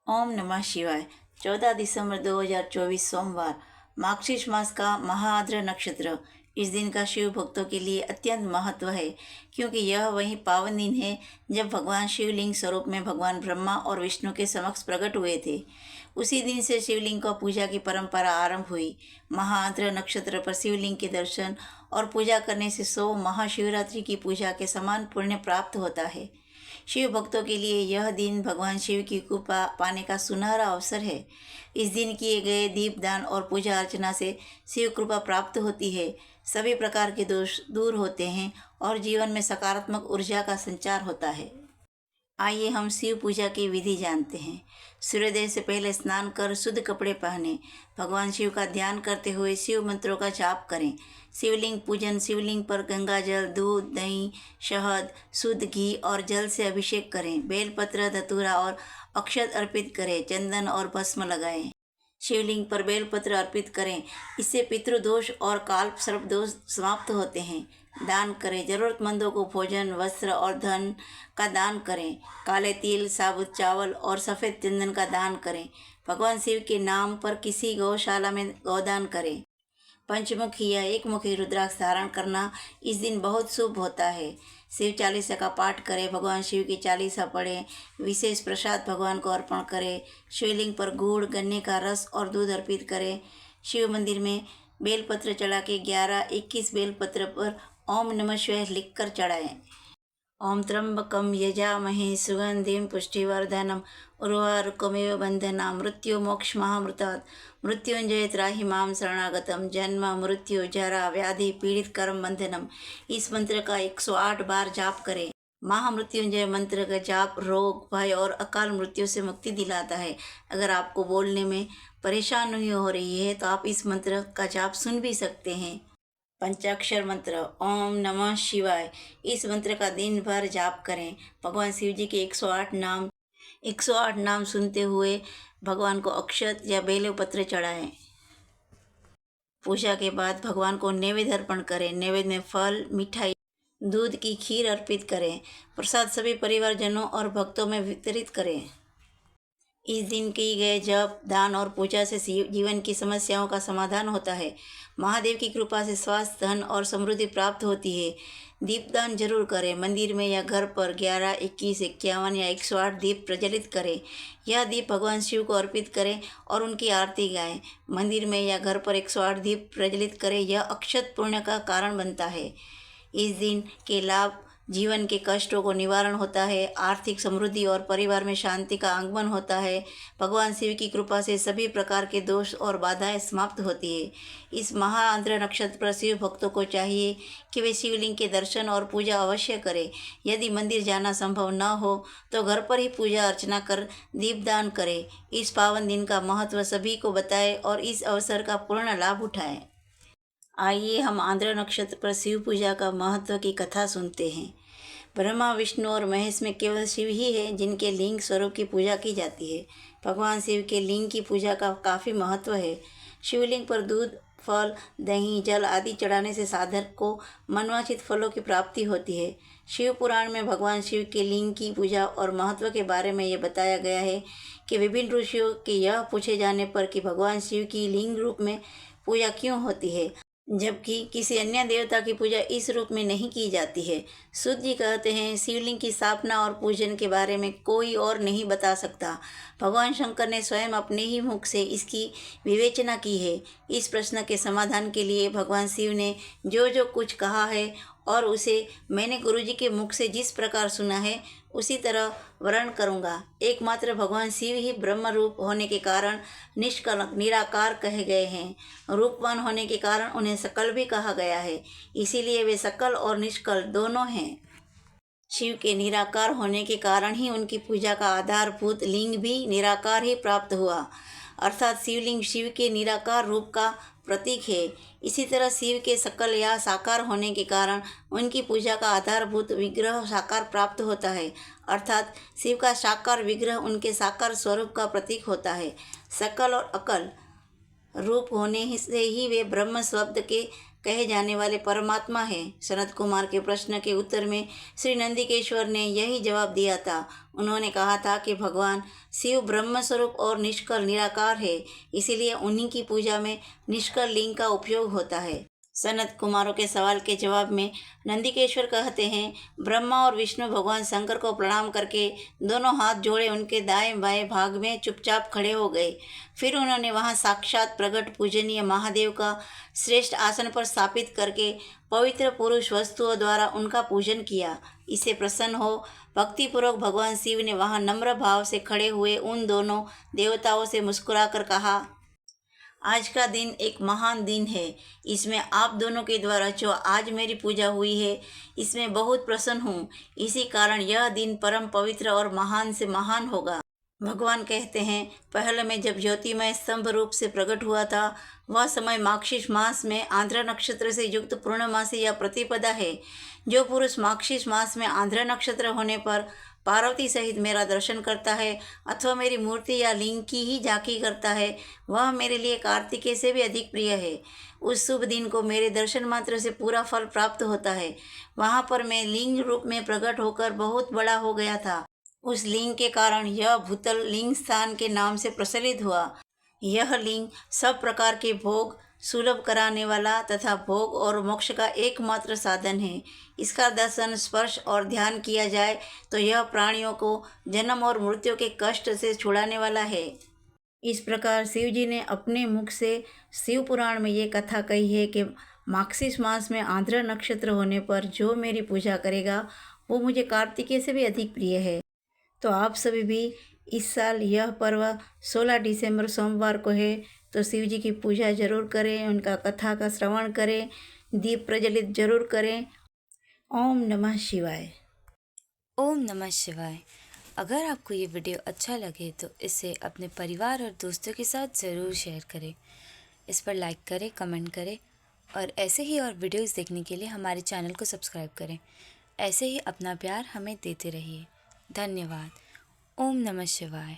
ओम नमः शिवाय। 14 दिसंबर 2024 सोमवार, मार्गशीर्ष मास का महाआद्र नक्षत्र। इस दिन का शिव भक्तों के लिए अत्यंत महत्व है, क्योंकि यह वही पावन दिन है जब भगवान शिवलिंग स्वरूप में भगवान ब्रह्मा और विष्णु के समक्ष प्रकट हुए थे। उसी दिन से शिवलिंग को पूजा की परंपरा आरंभ हुई। महाआद्र नक्षत्र पर शिवलिंग के दर्शन और पूजा करने से 100 महाशिवरात्रि की पूजा के समान पुण्य प्राप्त होता है। शिव भक्तों के लिए यह दिन भगवान शिव की कृपा पाने का सुनहरा अवसर है। इस दिन किए गए दीपदान और पूजा अर्चना से शिव कृपा प्राप्त होती है, सभी प्रकार के दोष दूर होते हैं और जीवन में सकारात्मक ऊर्जा का संचार होता है। आइए हम शिव पूजा की विधि जानते हैं। सूर्योदय से पहले स्नान कर शुद्ध कपड़े पहने भगवान शिव का ध्यान करते हुए शिव मंत्रों का जाप करें। शिवलिंग पूजन। शिवलिंग पर गंगा जल, दूध, दही, शहद, शुद्ध घी और जल से अभिषेक करें। बेलपत्र, धतूरा और अक्षत अर्पित करें। चंदन और भस्म लगाएं। शिवलिंग पर बेलपत्र अर्पित करें, इससे पितृदोष और काल सर्प दोष समाप्त होते हैं। दान करें। जरूरतमंदों को भोजन, वस्त्र और धन का दान करें। काले तिल, साबुत चावल और सफ़ेद चंदन का दान करें। भगवान शिव के नाम पर किसी गौशाला में गौदान करें। पंचमुखी या एकमुखी रुद्राक्ष धारण करना इस दिन बहुत शुभ होता है। शिव चालीसा का पाठ करें। भगवान शिव की चालीसा पढ़ें। विशेष प्रसाद भगवान को अर्पण करें। शिवलिंग पर गुड़, गन्ने का रस और दूध अर्पित करें। शिव मंदिर में बेलपत्र चढ़ा के 11-21 बेलपत्र पर ओम नमः शिवाय लिखकर चढ़ाएं। ओम त्र्यंबकम यजामहे सुगंधिं पुष्टिवर्धनम उर्वारुकमेव बंधना मृत्यु मोक्ष महामृतात् मृत्युंजय त्राहि माम शरणागतम जन्म मृत्यु जरा व्याधि पीड़ित कर्म बंधनम। इस मंत्र का 108 बार जाप करें। महामृत्युंजय मंत्र का जाप रोग, भय और अकाल मृत्यु से मुक्ति दिलाता है। अगर आपको बोलने में परेशानी हो रही है तो आप इस मंत्र का जाप सुन भी सकते हैं। पंचाक्षर मंत्र ओम नमः शिवाय। इस मंत्र का दिन भर जाप करें। भगवान शिव जी के 108 नाम सुनते हुए भगवान को अक्षत या बेलपत्र चढ़ाएं। पूजा के बाद भगवान को नैवेद्य अर्पण करें। नैवेद्य में फल, मिठाई, दूध की खीर अर्पित करें। प्रसाद सभी परिवारजनों और भक्तों में वितरित करें। इस दिन किए गए जप, दान और पूजा से जीवन की समस्याओं का समाधान होता है। महादेव की कृपा से स्वास्थ्य, धन और समृद्धि प्राप्त होती है। दीपदान जरूर करें। मंदिर में या घर पर 11, 21, 51 या 108 दीप प्रज्वलित करें। यह दीप भगवान शिव को अर्पित करें और उनकी आरती गाएं। मंदिर में या घर पर 108 दीप प्रज्वलित करें, यह अक्षत पुण्य का कारण बनता है। इस दिन के लाभ जीवन के कष्टों को निवारण होता है, आर्थिक समृद्धि और परिवार में शांति का आगमन होता है। भगवान शिव की कृपा से सभी प्रकार के दोष और बाधाएं समाप्त होती है। इस महाआद्र नक्षत्र पर शिव भक्तों को चाहिए कि वे शिवलिंग के दर्शन और पूजा अवश्य करें। यदि मंदिर जाना संभव न हो तो घर पर ही पूजा अर्चना कर दीपदान करें। इस पावन दिन का महत्व सभी को बताएं और इस अवसर का पूर्ण लाभ उठाएं। आइए हम आद्र नक्षत्र पर शिव पूजा का महत्व की कथा सुनते हैं। ब्रह्मा, विष्णु और महेश में केवल शिव ही है जिनके लिंग स्वरूप की पूजा की जाती है। भगवान शिव के लिंग की पूजा का काफ़ी महत्व है। शिवलिंग पर दूध, फल, दही, जल आदि चढ़ाने से साधक को मनवांछित फलों की प्राप्ति होती है। शिव पुराण में भगवान शिव के लिंग की पूजा और महत्व के बारे में ये बताया गया है कि विभिन्न ऋषियों के यह पूछे जाने पर कि भगवान शिव की लिंग रूप में पूजा क्यों होती है, जबकि किसी अन्य देवता की पूजा इस रूप में नहीं की जाती है। सूत जी कहते हैं, शिवलिंग की स्थापना और पूजन के बारे में कोई और नहीं बता सकता। भगवान शंकर ने स्वयं अपने ही मुख से इसकी विवेचना की है। इस प्रश्न के समाधान के लिए भगवान शिव ने जो जो कुछ कहा है और उसे मैंने गुरुजी के मुख से जिस प्रकार सुना है उसी तरह वर्णन करूँगा। एकमात्र भगवान शिव ही ब्रह्म रूप होने के कारण निष्कलंक, निराकार कहे गए हैं। रूपवान होने के कारण उन्हें सकल भी कहा गया है, इसीलिए वे सकल और निष्कल दोनों हैं। शिव के निराकार होने के कारण ही उनकी पूजा का आधारभूत लिंग भी निराकार ही प्राप्त हुआ, अर्थात शिवलिंग शिव के निराकार रूप का प्रतीक है। इसी तरह शिव के सकल या साकार होने के कारण उनकी पूजा का आधारभूत विग्रह साकार प्राप्त होता है, अर्थात शिव का साकार विग्रह उनके साकार स्वरूप का प्रतीक होता है। सकल और अकल रूप होने से ही वे ब्रह्म शब्द के कहे जाने वाले परमात्मा है। सनत कुमार के प्रश्न के उत्तर में श्री नंदिकेश्वर ने यही जवाब दिया था। उन्होंने कहा था कि भगवान शिव ब्रह्म स्वरूप और निष्कल निराकार है, इसीलिए उन्हीं की पूजा में निष्कल लिंग का उपयोग होता है। सनत कुमारों के सवाल के जवाब में नंदिकेश्वर कहते हैं, ब्रह्मा और विष्णु भगवान शंकर को प्रणाम करके दोनों हाथ जोड़े उनके दाएं बाएं भाग में चुपचाप खड़े हो गए। फिर उन्होंने वहां साक्षात प्रकट पूजनीय महादेव का श्रेष्ठ आसन पर स्थापित करके पवित्र पुरुष वस्तुओं द्वारा उनका पूजन किया। इससे प्रसन्न हो भक्तिपूर्वक भगवान शिव ने वहां नम्र भाव से खड़े हुए उन दोनों देवताओं से मुस्कुराकर कहा, आज का दिन एक महान दिन है। इसमें आप दोनों के द्वारा जो आज मेरी पूजा हुई है, इसमें बहुत प्रसन्न हूँ। इसी कारण यह दिन परम पवित्र और महान से महान होगा। भगवान कहते हैं, पहले मैं जब ज्योतिमय स्तंभ रूप से प्रकट हुआ था, वह समय माघशीष मास में आंध्र नक्षत्र से युक्त पूर्णमासी या प्रतिपदा है। जो पुरुष माघशीष मास में आंध्र नक्षत्र होने पर पार्वती सहित मेरा दर्शन करता है अथवा मेरी मूर्ति या लिंग की ही झांकी करता है, वह मेरे लिए कार्तिकेय से भी अधिक प्रिय है। उस शुभ दिन को मेरे दर्शन मात्र से पूरा फल प्राप्त होता है। वहाँ पर मैं लिंग रूप में प्रकट होकर बहुत बड़ा हो गया था। उस लिंग के कारण यह भूतल लिंग स्थान के नाम से प्रचलित हुआ। यह लिंग सब प्रकार के भोग सुलभ कराने वाला तथा भोग और मोक्ष का एकमात्र साधन है। इसका दर्शन, स्पर्श और ध्यान किया जाए तो यह प्राणियों को जन्म और मृत्यु के कष्ट से छुड़ाने वाला है। इस प्रकार शिव जी ने अपने मुख से शिव पुराण में ये कथा कही है कि माघशीष मास में आंध्र नक्षत्र होने पर जो मेरी पूजा करेगा वो मुझे कार्तिकेय से भी अधिक प्रिय है। तो आप सभी भी इस साल यह पर्व 16 दिसंबर सोमवार को है, तो शिव जी की पूजा जरूर करें, उनका कथा का श्रवण करें, दीप प्रज्वलित जरूर करें। ओम नमः शिवाय। ओम नमः शिवाय। अगर आपको ये वीडियो अच्छा लगे तो इसे अपने परिवार और दोस्तों के साथ ज़रूर शेयर करें। इस पर लाइक करें, कमेंट करें और ऐसे ही और वीडियोस देखने के लिए हमारे चैनल को सब्सक्राइब करें। ऐसे ही अपना प्यार हमें देते रहिए। धन्यवाद। ओम नमः शिवाय।